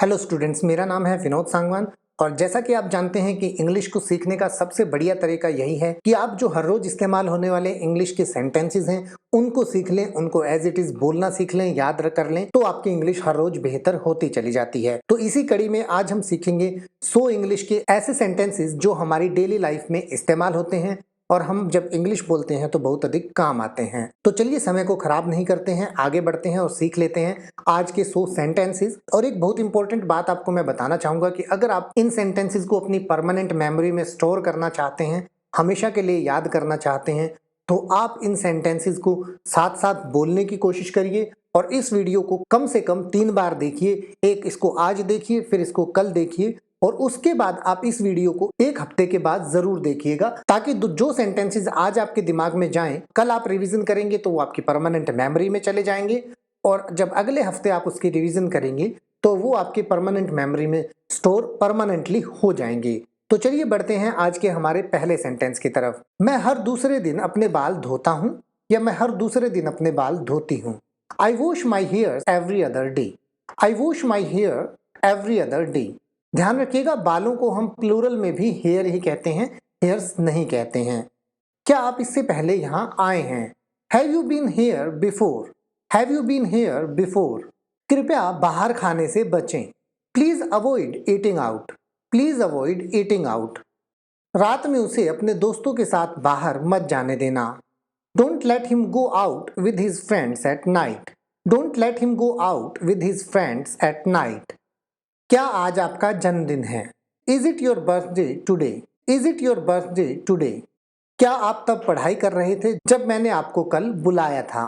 Hello students, मेरा नाम है विनोद सांगवान। और जैसा कि आप जानते हैं कि इंग्लिश को सीखने का सबसे बढ़िया तरीका यही है कि आप जो हर रोज इस्तेमाल होने वाले इंग्लिश के सेंटेंसेस हैं उनको सीख लें, उनको एज इट इज बोलना सीख लें, याद कर लें, तो आपकी इंग्लिश हर रोज बेहतर होती चली जाती है। तो इसी कड़ी में आज हम सीखेंगे 100 इंग्लिश के ऐसे सेंटेंसेस जो हमारी डेली लाइफ में इस्तेमाल होते हैं और हम जब इंग्लिश बोलते हैं तो बहुत अधिक काम आते हैं। तो चलिए समय को खराब नहीं करते हैं, आगे बढ़ते हैं और सीख लेते हैं आज के 100 सेंटेंसेस। और एक बहुत इंपॉर्टेंट बात आपको मैं बताना चाहूंगा कि अगर आप इन सेंटेंसेस को अपनी परमानेंट मेमोरी में स्टोर करना चाहते हैं, हमेशा के लिए याद करना चाहते हैं, तो आप इन सेंटेंसेस को साथ साथ बोलने की कोशिश करिए और इस वीडियो को कम से कम 3 बार देखिए। एक इसको आज देखिए, फिर इसको कल देखिए और उसके बाद आप इस वीडियो को 1 हफ्ते के बाद जरूर देखिएगा, ताकि जो सेंटेंसेस आज आपके दिमाग में जाएं, कल आप रिवीजन करेंगे तो वो आपकी परमानेंट मेमोरी में चले जाएंगे और जब अगले हफ्ते आप उसकी रिवीजन करेंगे तो वो आपकी परमानेंट मेमोरी में स्टोर परमानेंटली हो जाएंगे। तो चलिए बढ़ते हैं आज के हमारे पहले सेंटेंस की तरफ। मैं हर दूसरे दिन अपने बाल धोता हूं या मैं हर दूसरे दिन अपने बाल धोती हूं। I wash my hair every other day. I wash my hair every other day. ध्यान रखिएगा, बालों को हम प्लूरल में भी हेयर ही कहते हैं, हेयर्स नहीं कहते हैं। क्या आप इससे पहले यहाँ आए हैं? Have you been here before? Have you been here before? कृपया बाहर खाने से बचें। Please avoid eating out. Please avoid eating out. रात में उसे अपने दोस्तों के साथ बाहर मत जाने देना। Don't let him go out with his friends at night. Don't let him go out with his friends at night. क्या आज आपका जन्मदिन है? Is it your birthday today? Is it your birthday today? क्या आप तब पढ़ाई कर रहे थे जब मैंने आपको कल बुलाया था?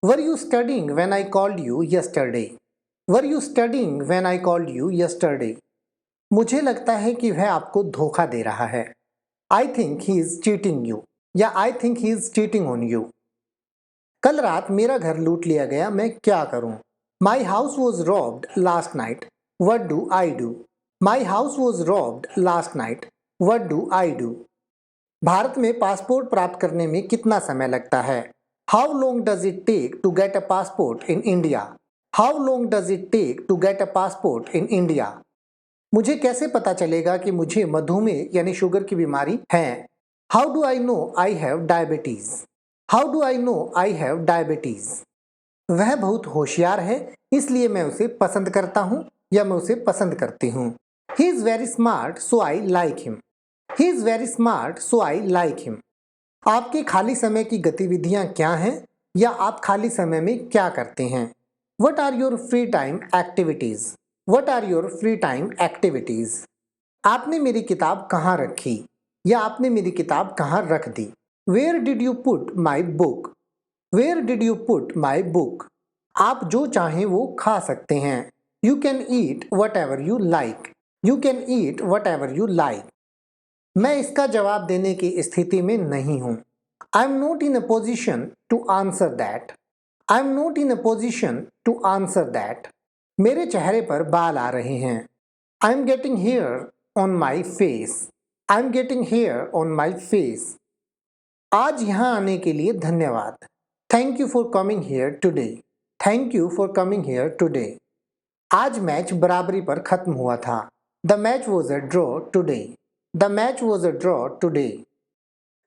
Were you studying when I called you yesterday? Were you studying when I called you yesterday? मुझे लगता है कि वह आपको धोखा दे रहा है। I think he is cheating you या I think he is cheating on you. कल रात मेरा घर लूट लिया गया, मैं क्या करूं? My house was robbed last night. What do I do? My house was robbed last night. What do I do? Bharat में पासपोर्ट प्राप्त करने में कितना समय लगता है? How long does it take to get a passport in India? How long does it take to get a passport in India? मुझे कैसे पता चलेगा कि मुझे मधुमेह यानी शुगर की बीमारी है? How do I know I have diabetes? How do I know I have diabetes? वह बहुत होशियार है इसलिए मैं उसे पसंद करता हूँ या मैं उसे पसंद करती हूँ। He is very smart so I like him. He is very smart so I like him. आपके खाली समय की गतिविधियाँ क्या हैं या आप खाली समय में क्या करते हैं? What are your free time activities? What are your free time activities? आपने मेरी किताब कहाँ रखी या आपने मेरी किताब कहाँ रख दी? Where did you put my book? Where did you put my book? आप जो चाहें वो खा सकते हैं। You can eat whatever you like. You can eat whatever you like. मैं इसका जवाब देने की स्थिति में नहीं हूँ। I'm not in a position to answer that. I'm not in a position to answer that. मेरे चेहरे पर बाल आ रहे हैं। I'm getting hair on my face. I'm getting hair on my face. आज यहाँ आने के लिए धन्यवाद। Thank you for coming here today. Thank you for coming here today. आज मैच बराबरी पर खत्म हुआ था। The match was a draw today. The match was a draw today.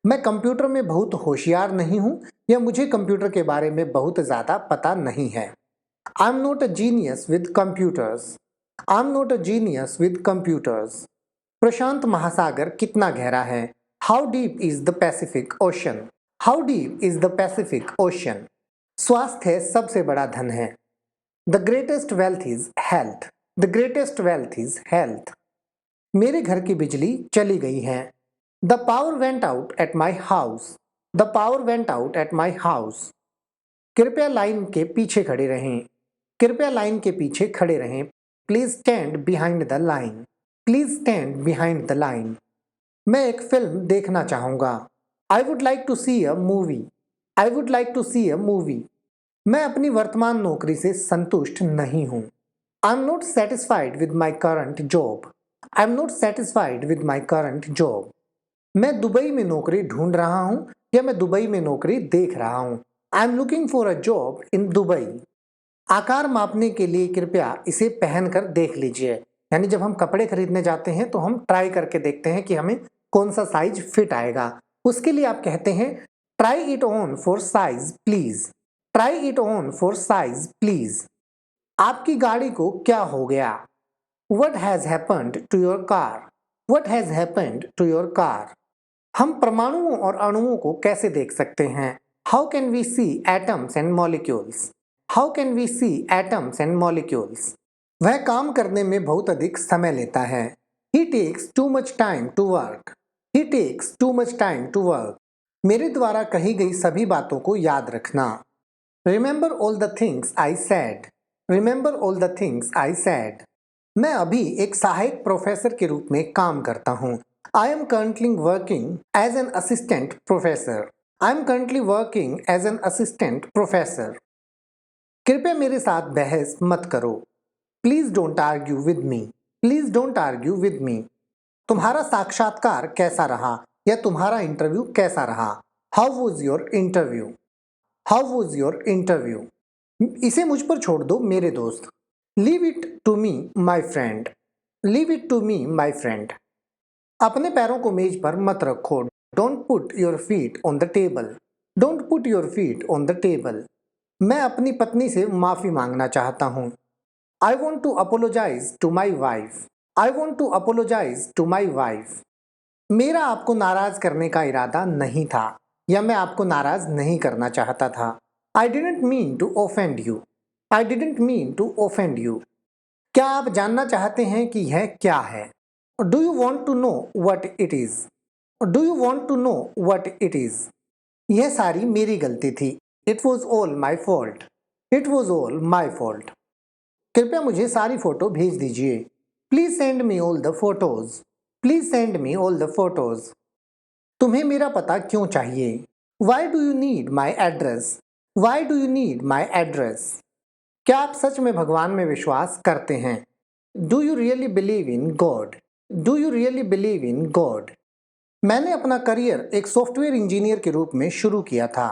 मैं कंप्यूटर में बहुत होशियार नहीं हूँ या मुझे कंप्यूटर के बारे में बहुत ज़्यादा पता नहीं है। I am not a genius with computers. I am not a genius with computers. प्रशांत महासागर कितना गहरा है? How deep is the Pacific Ocean? How deep is the Pacific Ocean? स्वास्थ्य सबसे बड़ा धन है। The greatest wealth is health. The greatest wealth is health. मेरे घर की बिजली चली गई है। The power went out at my house. The power went out at my house. कृपया लाइन के पीछे खड़े रहें। कृपया लाइन के पीछे खड़े रहें। Please stand behind the line. Please stand behind the line. मैं एक फिल्म देखना चाहूँगा। I would like to see a movie. I would like to see a movie. मैं अपनी वर्तमान नौकरी से संतुष्ट नहीं हूँ। आई am not satisfied with my current job. I am not satisfied with my current job. मैं दुबई में नौकरी ढूंढ रहा हूँ या मैं दुबई में नौकरी देख रहा हूँ। I am looking for a job in Dubai. आकार मापने के लिए कृपया इसे पहनकर देख लीजिए। यानी जब हम कपड़े खरीदने जाते हैं तो हम ट्राई करके देखते हैं कि हमें कौन सा साइज फिट आएगा। उसके लिए आप कहते हैं try it on for size please. Try it on for size please. आपकी गाड़ी को क्या हो गया? What has happened to your car? What has happened to your car? हम परमाणुओं और अणुओं को कैसे देख सकते हैं? How can we see atoms and molecules? How can we see atoms and molecules? वह काम करने में बहुत अधिक समय लेता है। He takes too much time to work. He takes too much time to work. मेरे द्वारा कही गई सभी बातों को याद रखना। Remember all the things I said. Remember all the things I said. मैं अभी एक सहायक प्रोफेसर के रूप में काम करता हूँ। I am currently working as an assistant professor. I am currently working as an assistant professor. कृपया मेरे साथ बहस मत करो। Please don't argue with me. Please don't argue with me. तुम्हारा साक्षात्कार कैसा रहा या तुम्हारा इंटरव्यू कैसा रहा? How was your interview? How was your interview? इसे मुझ पर छोड़ दो मेरे दोस्त। Leave it to me, my friend. Leave it to me, my friend. अपने पैरों को मेज पर मत रखो। Don't put your feet on the table. Don't put your feet on the table. मैं अपनी पत्नी से माफी मांगना चाहता हूँ। I want to apologize to my wife. I want to apologize to my wife. मेरा आपको नाराज करने का इरादा नहीं था या मैं आपको नाराज नहीं करना चाहता था। I didn't mean to offend you. I didn't mean to offend you. क्या आप जानना चाहते हैं कि यह क्या है? Do you want to know what it is? Do you want to know what it is? यह सारी मेरी गलती थी। It was all my fault. It was all my fault. कृपया मुझे सारी फोटो भेज दीजिए। Please send me all the photos. Please send me all the photos. तुम्हें मेरा पता क्यों चाहिए? Why do you need my address? Why do you need my address? क्या आप सच में भगवान में विश्वास करते हैं? Do you really believe in God? Do you really believe in God? मैंने अपना करियर एक सॉफ्टवेयर इंजीनियर के रूप में शुरू किया था।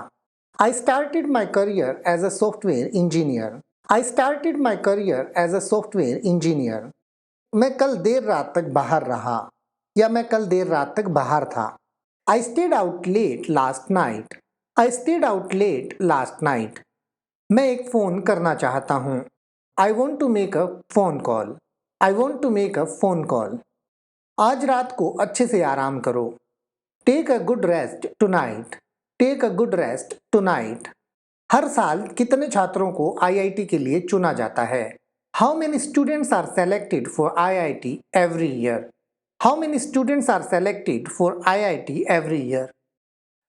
I started my career as a software engineer. I started my career as a software engineer. मैं कल देर रात तक बाहर रहा या मैं कल देर रात तक बाहर था। I stayed out late last night. I stayed out late last night. मैं एक फ़ोन करना चाहता हूँ। I want to make a phone call. I want to make a phone call. आज रात को अच्छे से आराम करो। Take a good rest tonight. Take a good rest tonight. हर साल कितने छात्रों को IIT के लिए चुना जाता है? How many students are selected for IIT every year? How many students are selected for IIT every year?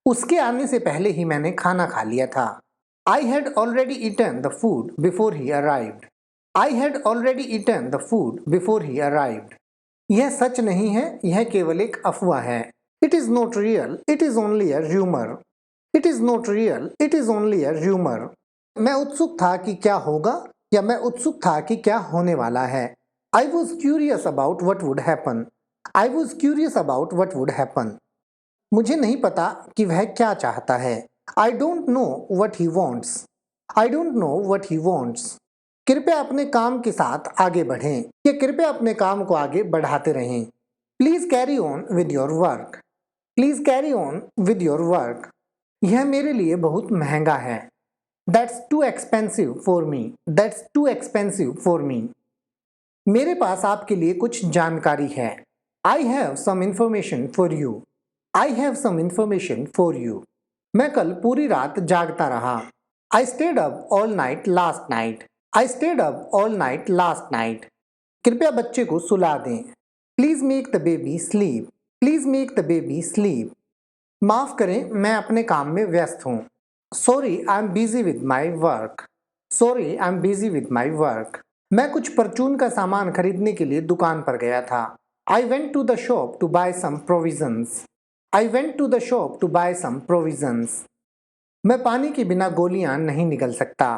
उसके आने से पहले ही मैंने खाना खा लिया था। I had already eaten the food before he arrived. I had already eaten the food before he arrived. यह सच नहीं है, यह केवल एक अफवाह है। It is not real, it is only a rumor. It is not real, it is only a rumor. मैं उत्सुक था कि क्या होगा या मैं उत्सुक था कि क्या होने वाला है। I was curious about what would happen. I was curious about what would happen. मुझे नहीं पता कि वह क्या चाहता है। I don't know what he wants. I don't know what he wants. कृपया अपने काम के साथ आगे बढ़ें या कृपया अपने काम को आगे बढ़ाते रहें। Please carry on with your work. Please carry on with your work. यह मेरे लिए बहुत महंगा है। That's too expensive for me. That's too expensive for me. मेरे पास आपके लिए कुछ जानकारी है। I have some information for you. I have some information for you. मैं कल पूरी रात जागता रहा। I stayed up all night last night. I stayed up all night last night. कृपया बच्चे को सुला दें। Please make the baby sleep. Please make the baby sleep. माफ करें, मैं अपने काम में व्यस्त हूँ। Sorry, I'm busy with my work. Sorry, I'm busy with my work. मैं कुछ परचून का सामान खरीदने के लिए दुकान पर गया था। I went to the shop to buy some provisions. I went to the shop to buy some provisions. मैं पानी के बिना गोलियां नहीं निगल सकता।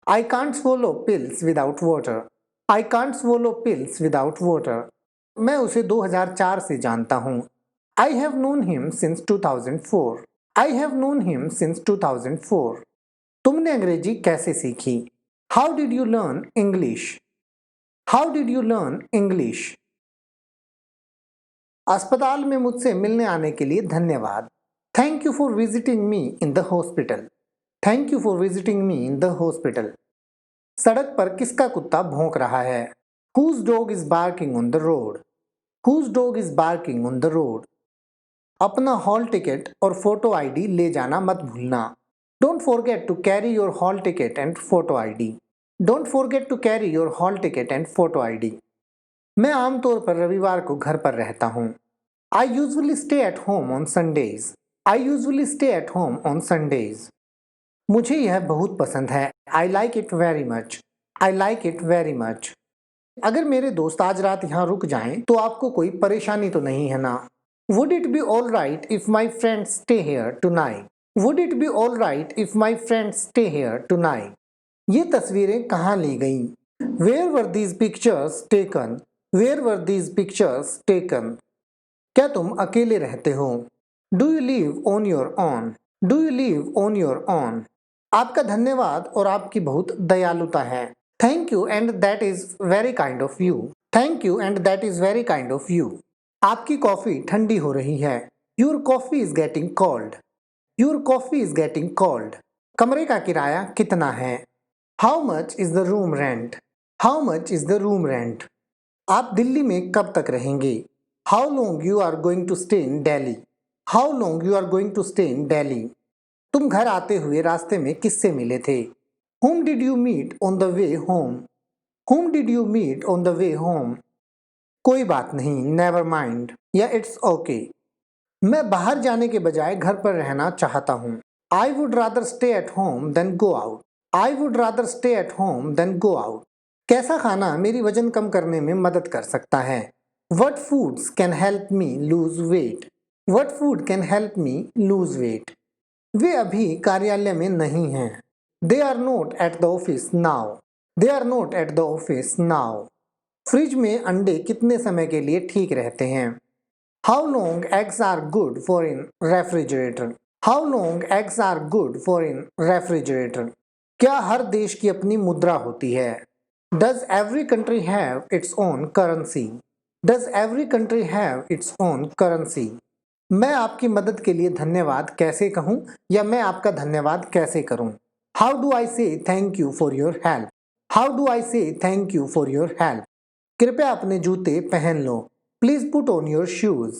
I can't swallow pills without water. I can't swallow pills without water. मैं उसे 2004 से जानता हूँ। I have known him since 2004. I have known him since 2004. तुमने अंग्रेजी कैसे सीखी? How did you learn English? How did you learn English? अस्पताल में मुझसे मिलने आने के लिए धन्यवाद। Thank you for visiting me in the hospital. Thank you for visiting me in the hospital. सड़क पर किसका कुत्ता भौंक रहा है? Whose dog is barking on the road? Whose dog is barking on the road? अपना हॉल टिकट और photo ID ले जाना मत भूलना। Don't forget to carry your hall ticket and photo ID. Don't forget to carry your hall ticket and photo ID. मैं आमतौर पर रविवार को घर पर रहता हूँ। I usually stay at home on Sundays. I usually stay at home on Sundays. मुझे यह बहुत पसंद है। I like it very much. I like it very much. अगर मेरे दोस्त आज रात यहाँ रुक जाएं तो आपको कोई परेशानी तो नहीं है ना? Would it be all right if my friends stay here tonight? Would it be all right if my friends stay here tonight? ये तस्वीरें कहाँ ली गईं? Where were these pictures taken? Where were these pictures taken? क्या तुम अकेले रहते हो? Do you live on your own? Do you live on your own? आपका धन्यवाद और आपकी बहुत दयालुता है। Thank you and that is very kind of you. Thank you and that is very kind of you. आपकी कॉफी ठंडी हो रही है। Your coffee is getting cold. Your coffee is getting cold. कमरे का किराया कितना है? How much is the room rent? How much is the room rent? आप दिल्ली में कब तक रहेंगे? How long you are going to stay in Delhi? How long you are going to stay in Delhi? तुम घर आते हुए रास्ते में किससे मिले थे? Whom did you meet on the way home? Whom did you meet on the way home? कोई बात नहीं, never mind या it's okay। मैं बाहर जाने के बजाय घर पर रहना चाहता हूँ। I would rather stay at home than go out। I would rather stay at home than go out। कैसा खाना मेरी वजन कम करने में मदद कर सकता है? What foods can help me lose weight? What food can help me lose weight? वे अभी कार्यालय में नहीं हैं। They are not at the office now। They are not at the office now। Fridge में अंडे कितने समय के लिए ठीक रहते हैं? How long eggs are good for in refrigerator? How long eggs are good for in refrigerator? क्या हर देश की अपनी मुद्रा होती है? Does every country have its own currency? Does every country have its own currency? मैं आपकी मदद के लिए धन्यवाद कैसे कहूँ या मैं आपका धन्यवाद कैसे करूँ? How do I say thank you for your help? How do I say thank you for your help? कृपया अपने जूते पहन लो। Please put on your shoes.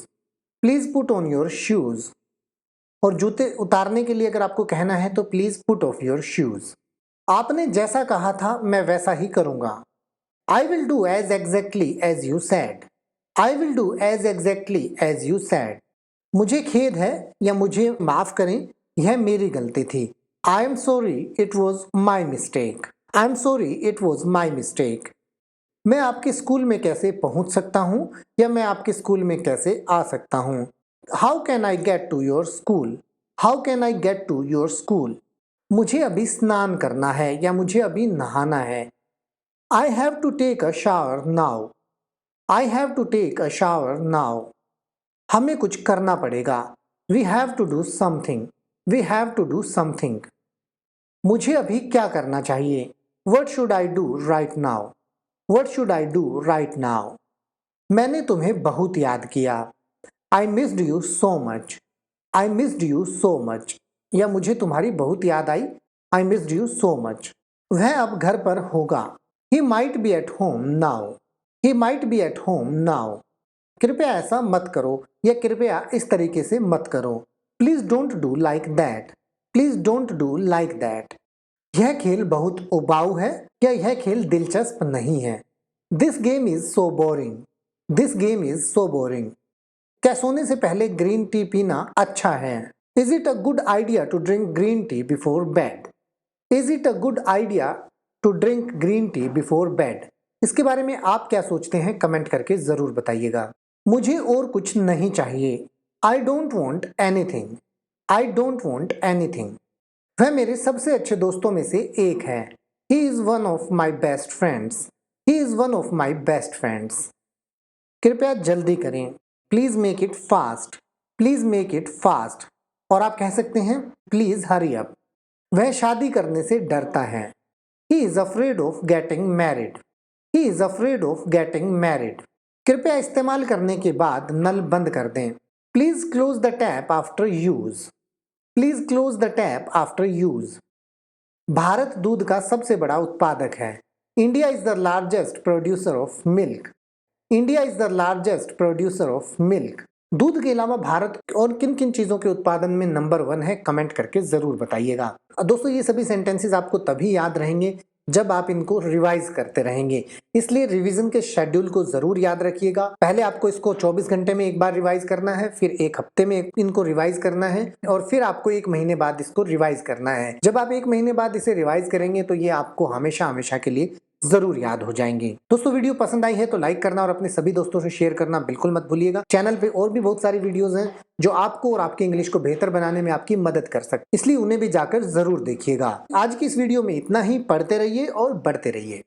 Please put on your shoes. और जूते उतारने के लिए अगर आपको कहना है तो please put off your shoes. आपने जैसा कहा था मैं वैसा ही करूंगा। I will do as exactly as you said. I will do as exactly as you said. मुझे खेद है या मुझे माफ करें, यह मेरी गलती थी। I am sorry it was my mistake. I am sorry it was my mistake. मैं आपके स्कूल में कैसे पहुंच सकता हूं या मैं आपके स्कूल में कैसे आ सकता हूं? How can I get to your school? How can I get to your school? मुझे अभी स्नान करना है या मुझे अभी नहाना है। I have to take a shower now. I have to take a shower now. हमें कुछ करना पड़ेगा। We have to do something. We have to do something. मुझे अभी क्या करना चाहिए? What should I do right now? What should I do right now? मैंने तुम्हें बहुत याद किया। I missed you so much. I missed you so much. या मुझे तुम्हारी बहुत याद आई। आई मिस्ड यू सो मच। वह अब घर पर होगा। He might be at home now. He might be at home now. कृपया ऐसा मत करो या कृपया इस तरीके से मत करो। Please don't do like that. Please don't do like that. यह खेल बहुत उबाऊ है या यह खेल दिलचस्प नहीं है। This game is so boring. This game is so boring. क्या सोने से पहले ग्रीन टी पीना अच्छा है? Is it a good idea to drink green tea before bed? Is it a good idea to drink green tea before bed? इसके बारे में आप क्या सोचते हैं कमेंट करके जरूर बताइएगा। मुझे और कुछ नहीं चाहिए। I don't want anything. I don't want anything. वह मेरे सबसे अच्छे दोस्तों में से एक है। He is one of my best friends. He is one of my best friends. कृपया जल्दी करें। Please make it fast. Please make it fast. और आप कह सकते हैं प्लीज हरी अप। वह शादी करने से डरता है। He is afraid of getting married. He is afraid of getting married. कृपया इस्तेमाल करने के बाद नल बंद कर दें. Please close the tap after use. Please close the tap after use. Bharat दूध का सबसे बड़ा उत्पादक है. India is the largest producer of milk. India is the largest producer of milk. दूध के अलावा भारत और किन किन चीजों के उत्पादन में नंबर 1 है, कमेंट करके जरूर बताइएगा. दोस्तों ये सभी सेंटेंसेस आपको तभी याद रहेंगे जब आप इनको रिवाइज करते रहेंगे, इसलिए रिवीजन के शेड्यूल को जरूर याद रखिएगा. पहले आपको इसको 24 घंटे में एक बार रिवाइज करना है, फिर एक हफ्ते में इनको रिवाइज करना है और फिर आपको 1 महीने बाद इसको रिवाइज करना है. जब आप 1 महीने बाद इसे रिवाइज करेंगे तो ये आपको हमेशा हमेशा के लिए जरूर याद हो जाएंगे. दोस्तों वीडियो पसंद आई है तो लाइक करना और अपने सभी दोस्तों से शेयर करना बिल्कुल मत भूलिएगा. चैनल पे और भी बहुत सारी वीडियोस हैं जो आपको और आपके इंग्लिश को बेहतर बनाने में आपकी मदद कर सकते, इसलिए उन्हें भी जाकर जरूर देखिएगा. आज की इस वीडियो में इतना ही. पढ़ते रहिए और बढ़ते रहिए.